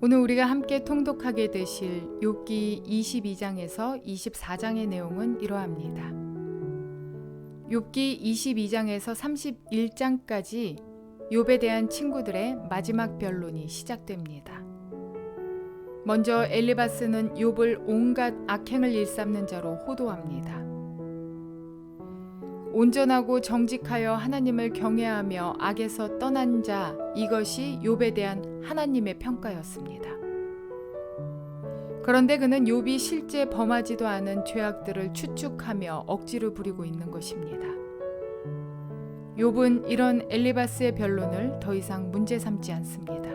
오늘 우리가 함께 통독하게 되실 욥기 22장에서 24장의 내용은 이러합니다. 욥기 22장에서 31장까지 욥에 대한 친구들의 마지막 변론이 시작됩니다. 먼저 엘리바스는 욥을 온갖 악행을 일삼는 자로 호도합니다. 온전하고 정직하여 하나님을 경외하며 악에서 떠난 자, 이것이 욥에 대한 하나님의 평가였습니다. 그런데 그는 욥이 실제 범하지도 않은 죄악들을 추측하며 억지로 부리고 있는 것입니다. 욥은 이런 엘리바스의 변론을 더 이상 문제 삼지 않습니다.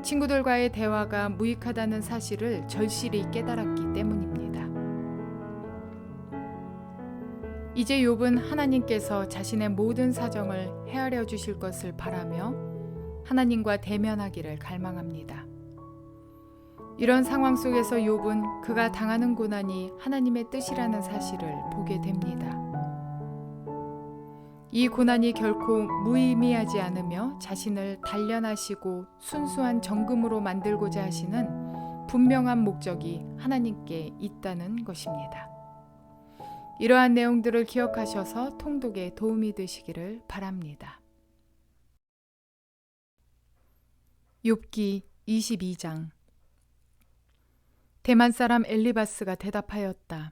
친구들과의 대화가 무익하다는 사실을 절실히 깨달았기 때문입니다. 이제 욥은 하나님께서 자신의 모든 사정을 헤아려 주실 것을 바라며 하나님과 대면하기를 갈망합니다. 이런 상황 속에서 욥은 그가 당하는 고난이 하나님의 뜻이라는 사실을 보게 됩니다. 이 고난이 결코 무의미하지 않으며 자신을 단련하시고 순수한 정금으로 만들고자 하시는 분명한 목적이 하나님께 있다는 것입니다. 이러한 내용들을 기억하셔서 통독에 도움이 되시기를 바랍니다. 욥기 22장. 대만 사람 엘리바스가 대답하였다.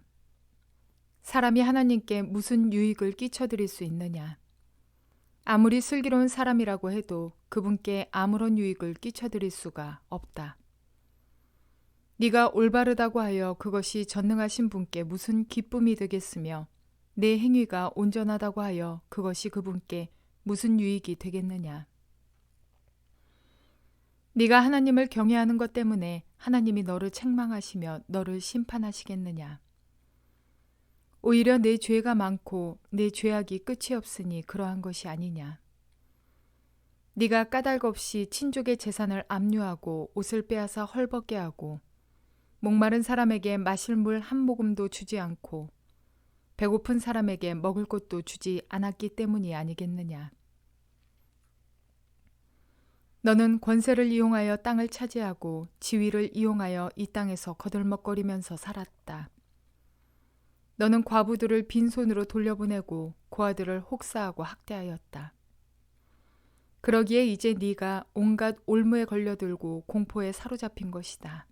사람이 하나님께 무슨 유익을 끼쳐드릴 수 있느냐? 아무리 슬기로운 사람이라고 해도 그분께 아무런 유익을 끼쳐드릴 수가 없다. 네가 올바르다고 하여 그것이 전능하신 분께 무슨 기쁨이 되겠으며 내 행위가 온전하다고 하여 그것이 그분께 무슨 유익이 되겠느냐? 네가 하나님을 경외하는 것 때문에 하나님이 너를 책망하시며 너를 심판하시겠느냐? 오히려 내 죄가 많고 내 죄악이 끝이 없으니 그러한 것이 아니냐? 네가 까닭 없이 친족의 재산을 압류하고 옷을 빼앗아 헐벗게 하고 목마른 사람에게 마실 물 한 모금도 주지 않고 배고픈 사람에게 먹을 것도 주지 않았기 때문이 아니겠느냐? 너는 권세를 이용하여 땅을 차지하고 지위를 이용하여 이 땅에서 거들먹거리면서 살았다. 너는 과부들을 빈손으로 돌려보내고 고아들을 혹사하고 학대하였다. 그러기에 이제 네가 온갖 올무에 걸려들고 공포에 사로잡힌 것이다.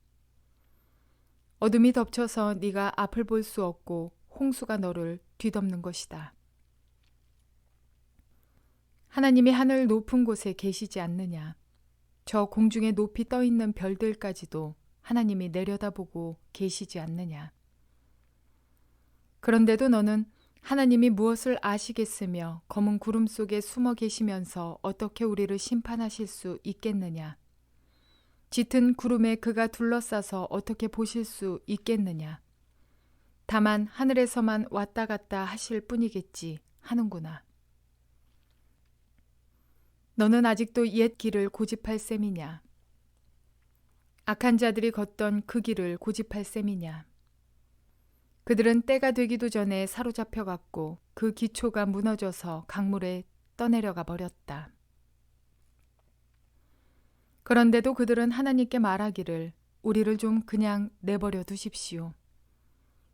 어둠이 덮쳐서 네가 앞을 볼 수 없고 홍수가 너를 뒤덮는 것이다. 하나님이 하늘 높은 곳에 계시지 않느냐? 저 공중에 높이 떠 있는 별들까지도 하나님이 내려다보고 계시지 않느냐? 그런데도 너는 하나님이 무엇을 아시겠으며 검은 구름 속에 숨어 계시면서 어떻게 우리를 심판하실 수 있겠느냐? 짙은 구름에 그가 둘러싸서 어떻게 보실 수 있겠느냐? 다만 하늘에서만 왔다 갔다 하실 뿐이겠지 하는구나. 너는 아직도 옛 길을 고집할 셈이냐? 악한 자들이 걷던 그 길을 고집할 셈이냐? 그들은 때가 되기도 전에 사로잡혀갔고 그 기초가 무너져서 강물에 떠내려가 버렸다. 그런데도 그들은 하나님께 말하기를 우리를 좀 그냥 내버려 두십시오.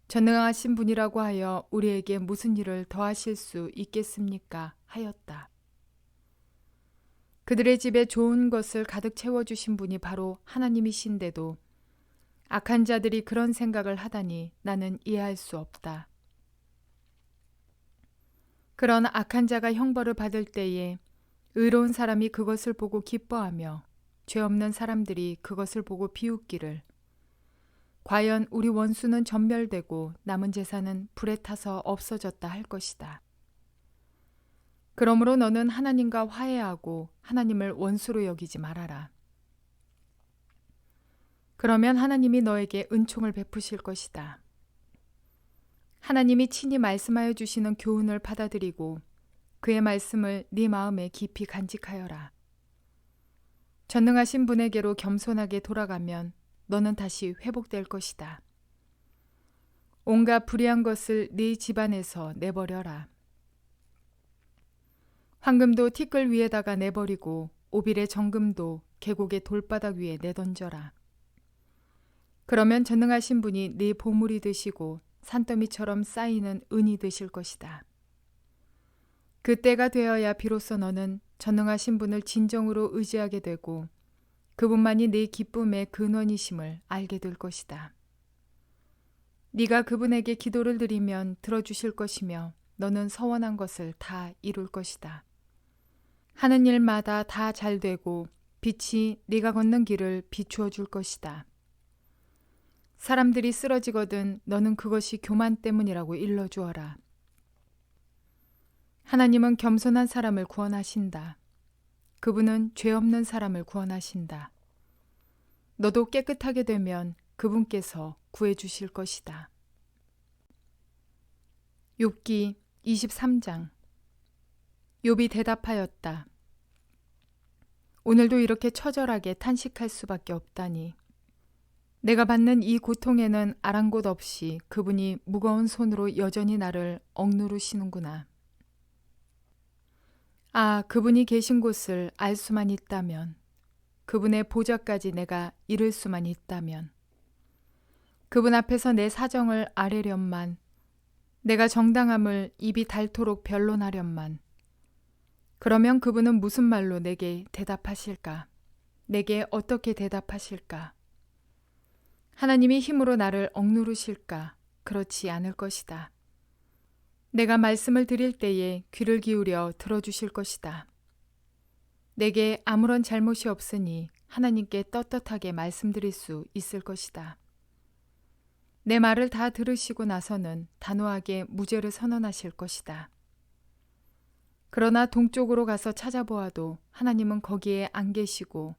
전능하신 분이라고 하여 우리에게 무슨 일을 더하실 수 있겠습니까? 하였다. 그들의 집에 좋은 것을 가득 채워주신 분이 바로 하나님이신데도 악한 자들이 그런 생각을 하다니 나는 이해할 수 없다. 그런 악한 자가 형벌을 받을 때에 의로운 사람이 그것을 보고 기뻐하며 죄 없는 사람들이 그것을 보고 비웃기를 과연 우리 원수는 전멸되고 남은 재산은 불에 타서 없어졌다 할 것이다. 그러므로 너는 하나님과 화해하고 하나님을 원수로 여기지 말아라. 그러면 하나님이 너에게 은총을 베푸실 것이다. 하나님이 친히 말씀하여 주시는 교훈을 받아들이고 그의 말씀을 네 마음에 깊이 간직하여라. 전능하신 분에게로 겸손하게 돌아가면 너는 다시 회복될 것이다. 온갖 불의한 것을 네 집안에서 내버려라. 황금도 티끌 위에다가 내버리고 오빌의 정금도 계곡의 돌바닥 위에 내던져라. 그러면 전능하신 분이 네 보물이 되시고 산더미처럼 쌓이는 은이 되실 것이다. 그때가 되어야 비로소 너는 전능하신 분을 진정으로 의지하게 되고 그분만이 네 기쁨의 근원이심을 알게 될 것이다. 네가 그분에게 기도를 드리면 들어주실 것이며 너는 서원한 것을 다 이룰 것이다. 하는 일마다 다 잘 되고 빛이 네가 걷는 길을 비추어 줄 것이다. 사람들이 쓰러지거든 너는 그것이 교만 때문이라고 일러주어라. 하나님은 겸손한 사람을 구원하신다. 그분은 죄 없는 사람을 구원하신다. 너도 깨끗하게 되면 그분께서 구해주실 것이다. 욥기 23장. 욥이 대답하였다. 오늘도 이렇게 처절하게 탄식할 수밖에 없다니. 내가 받는 이 고통에는 아랑곳 없이 그분이 무거운 손으로 여전히 나를 억누르시는구나. 아, 그분이 계신 곳을 알 수만 있다면, 그분의 보좌까지 내가 이룰 수만 있다면, 그분 앞에서 내 사정을 아뢰련만, 내가 정당함을 입이 닳도록 변론하련만, 그러면 그분은 무슨 말로 내게 대답하실까? 내게 어떻게 대답하실까? 하나님이 힘으로 나를 억누르실까? 그렇지 않을 것이다. 내가 말씀을 드릴 때에 귀를 기울여 들어주실 것이다. 내게 아무런 잘못이 없으니 하나님께 떳떳하게 말씀드릴 수 있을 것이다. 내 말을 다 들으시고 나서는 단호하게 무죄를 선언하실 것이다. 그러나 동쪽으로 가서 찾아보아도 하나님은 거기에 안 계시고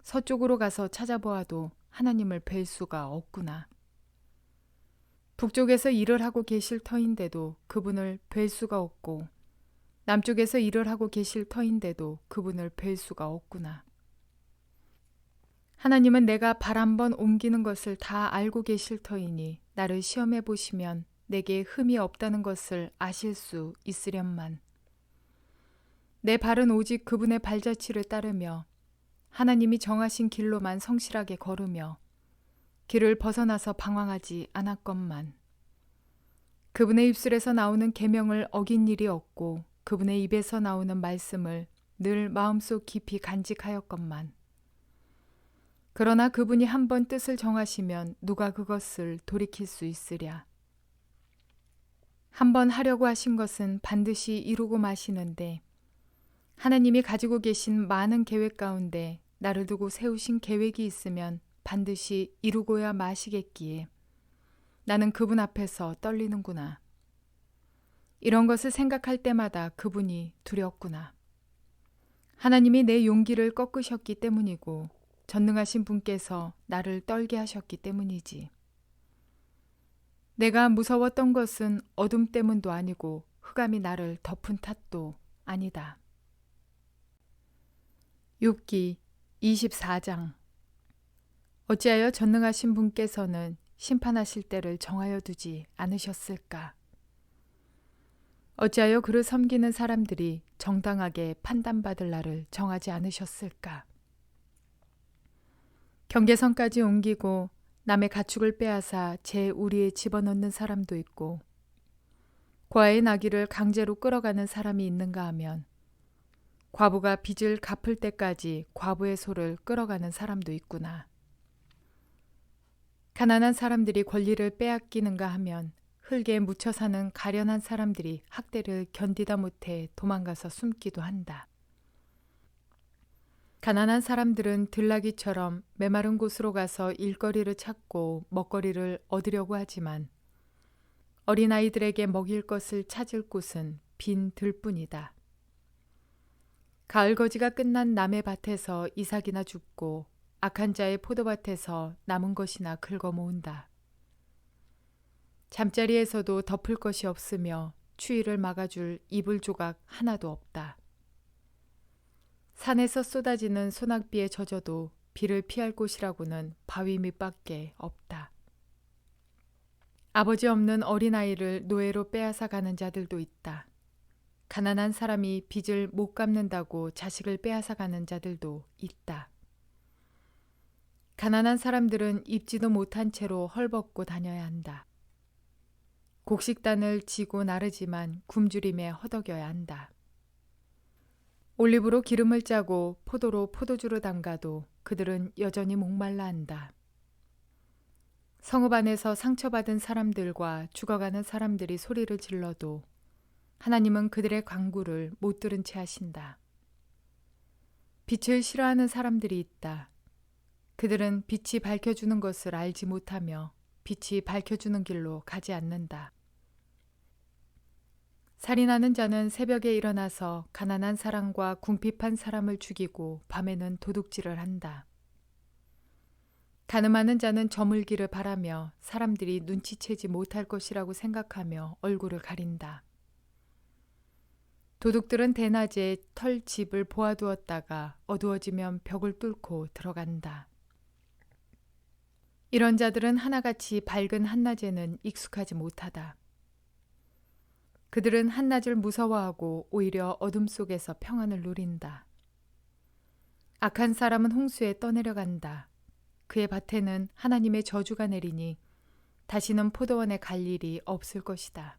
서쪽으로 가서 찾아보아도 하나님을 뵐 수가 없구나. 북쪽에서 일을 하고 계실 터인데도 그분을 뵐 수가 없고 남쪽에서 일을 하고 계실 터인데도 그분을 뵐 수가 없구나. 하나님은 내가 발 한 번 옮기는 것을 다 알고 계실 터이니 나를 시험해 보시면 내게 흠이 없다는 것을 아실 수 있으련만. 내 발은 오직 그분의 발자취를 따르며 하나님이 정하신 길로만 성실하게 걸으며 길을 벗어나서 방황하지 않았건만. 그분의 입술에서 나오는 계명을 어긴 일이 없고 그분의 입에서 나오는 말씀을 늘 마음속 깊이 간직하였건만. 그러나 그분이 한번 뜻을 정하시면 누가 그것을 돌이킬 수 있으랴. 한번 하려고 하신 것은 반드시 이루고 마시는데 하나님이 가지고 계신 많은 계획 가운데 나를 두고 세우신 계획이 있으면 반드시 이루고야 마시겠기에 나는 그분 앞에서 떨리는구나. 이런 것을 생각할 때마다 그분이 두렵구나. 하나님이 내 용기를 꺾으셨기 때문이고 전능하신 분께서 나를 떨게 하셨기 때문이지. 내가 무서웠던 것은 어둠 때문도 아니고 흑암이 나를 덮은 탓도 아니다. 욥기 24장. 어찌하여 전능하신 분께서는 심판하실 때를 정하여 두지 않으셨을까? 어찌하여 그를 섬기는 사람들이 정당하게 판단받을 날을 정하지 않으셨을까? 경계선까지 옮기고 남의 가축을 빼앗아 제 우리에 집어넣는 사람도 있고 과의 나귀를 강제로 끌어가는 사람이 있는가 하면 과부가 빚을 갚을 때까지 과부의 소를 끌어가는 사람도 있구나. 가난한 사람들이 권리를 빼앗기는가 하면 흙에 묻혀 사는 가련한 사람들이 학대를 견디다 못해 도망가서 숨기도 한다. 가난한 사람들은 들나귀처럼 메마른 곳으로 가서 일거리를 찾고 먹거리를 얻으려고 하지만 어린아이들에게 먹일 것을 찾을 곳은 빈 들뿐이다. 가을거지가 끝난 남의 밭에서 이삭이나 줍고 악한 자의 포도밭에서 남은 것이나 긁어 모은다. 잠자리에서도 덮을 것이 없으며 추위를 막아줄 이불 조각 하나도 없다. 산에서 쏟아지는 소낙비에 젖어도 비를 피할 곳이라고는 바위 밑밖에 없다. 아버지 없는 어린아이를 노예로 빼앗아 가는 자들도 있다. 가난한 사람이 빚을 못 갚는다고 자식을 빼앗아 가는 자들도 있다. 가난한 사람들은 입지도 못한 채로 헐벗고 다녀야 한다. 곡식단을 지고 나르지만 굶주림에 허덕여야 한다. 올리브로 기름을 짜고 포도로 포도주를 담가도 그들은 여전히 목말라 한다. 성읍 안에서 상처받은 사람들과 죽어가는 사람들이 소리를 질러도 하나님은 그들의 간구를 못 들은 채 하신다. 빛을 싫어하는 사람들이 있다. 그들은 빛이 밝혀주는 것을 알지 못하며 빛이 밝혀주는 길로 가지 않는다. 살인하는 자는 새벽에 일어나서 가난한 사람과 궁핍한 사람을 죽이고 밤에는 도둑질을 한다. 가늠하는 자는 저물기를 바라며 사람들이 눈치채지 못할 것이라고 생각하며 얼굴을 가린다. 도둑들은 대낮에 털집을 보아두었다가 어두워지면 벽을 뚫고 들어간다. 이런 자들은 하나같이 밝은 한낮에는 익숙하지 못하다. 그들은 한낮을 무서워하고 오히려 어둠 속에서 평안을 누린다. 악한 사람은 홍수에 떠내려간다. 그의 밭에는 하나님의 저주가 내리니 다시는 포도원에 갈 일이 없을 것이다.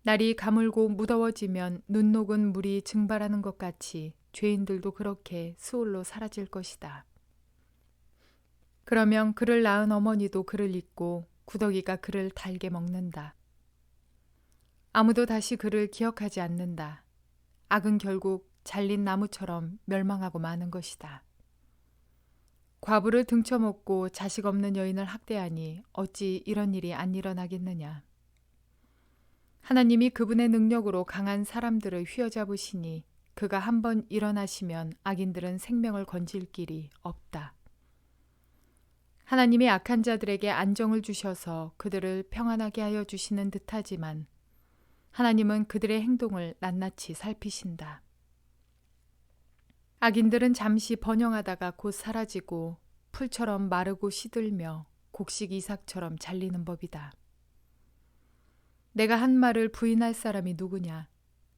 날이 가물고 무더워지면 눈 녹은 물이 증발하는 것 같이 죄인들도 그렇게 스올로 사라질 것이다. 그러면 그를 낳은 어머니도 그를 잊고 구더기가 그를 달게 먹는다. 아무도 다시 그를 기억하지 않는다. 악은 결국 잘린 나무처럼 멸망하고 마는 것이다. 과부를 등쳐먹고 자식 없는 여인을 학대하니 어찌 이런 일이 안 일어나겠느냐. 하나님이 그분의 능력으로 강한 사람들을 휘어잡으시니 그가 한번 일어나시면 악인들은 생명을 건질 길이 없다. 하나님이 악한 자들에게 안정을 주셔서 그들을 평안하게 하여 주시는 듯하지만 하나님은 그들의 행동을 낱낱이 살피신다. 악인들은 잠시 번영하다가 곧 사라지고 풀처럼 마르고 시들며 곡식 이삭처럼 잘리는 법이다. 내가 한 말을 부인할 사람이 누구냐?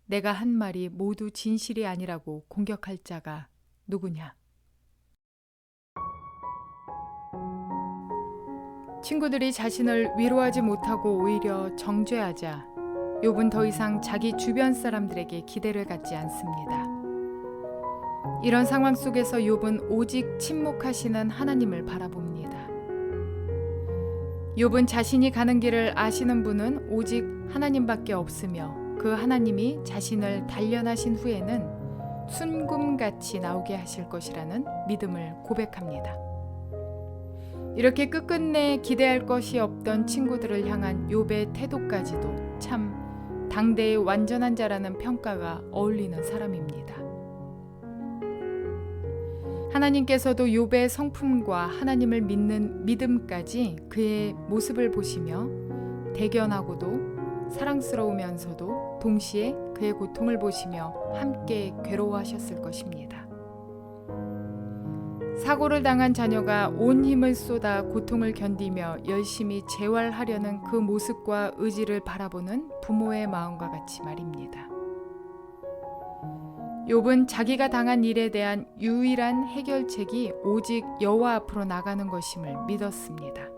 내가 한 말이 모두 진실이 아니라고 공격할 자가 누구냐? 친구들이 자신을 위로하지 못하고 오히려 정죄하자 욥은 더 이상 자기 주변 사람들에게 기대를 갖지 않습니다. 이런 상황 속에서 욥은 오직 침묵하시는 하나님을 바라봅니다. 욥은 자신이 가는 길을 아시는 분은 오직 하나님밖에 없으며 그 하나님이 자신을 단련하신 후에는 순금같이 나오게 하실 것이라는 믿음을 고백합니다. 이렇게 끝끝내 기대할 것이 없던 친구들을 향한 욥의 태도까지도 참 당대의 완전한 자라는 평가가 어울리는 사람입니다. 하나님께서도 욥의 성품과 하나님을 믿는 믿음까지 그의 모습을 보시며 대견하고도 사랑스러우면서도 동시에 그의 고통을 보시며 함께 괴로워하셨을 것입니다. 사고를 당한 자녀가 온 힘을 쏟아 고통을 견디며 열심히 재활하려는 그 모습과 의지를 바라보는 부모의 마음과 같이 말입니다. 욥은 자기가 당한 일에 대한 유일한 해결책이 오직 여호와 앞으로 나가는 것임을 믿었습니다.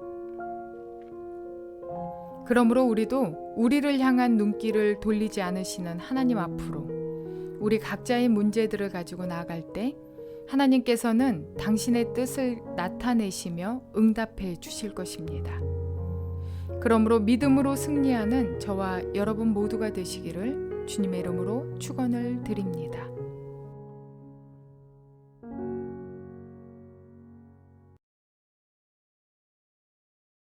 그러므로 우리도 우리를 향한 눈길을 돌리지 않으시는 하나님 앞으로 우리 각자의 문제들을 가지고 나아갈 때 하나님께서는 당신의 뜻을 나타내시며 응답해 주실 것입니다. 그러므로 믿음으로 승리하는 저와 여러분 모두가 되시기를 주님의 이름으로 축원을 드립니다.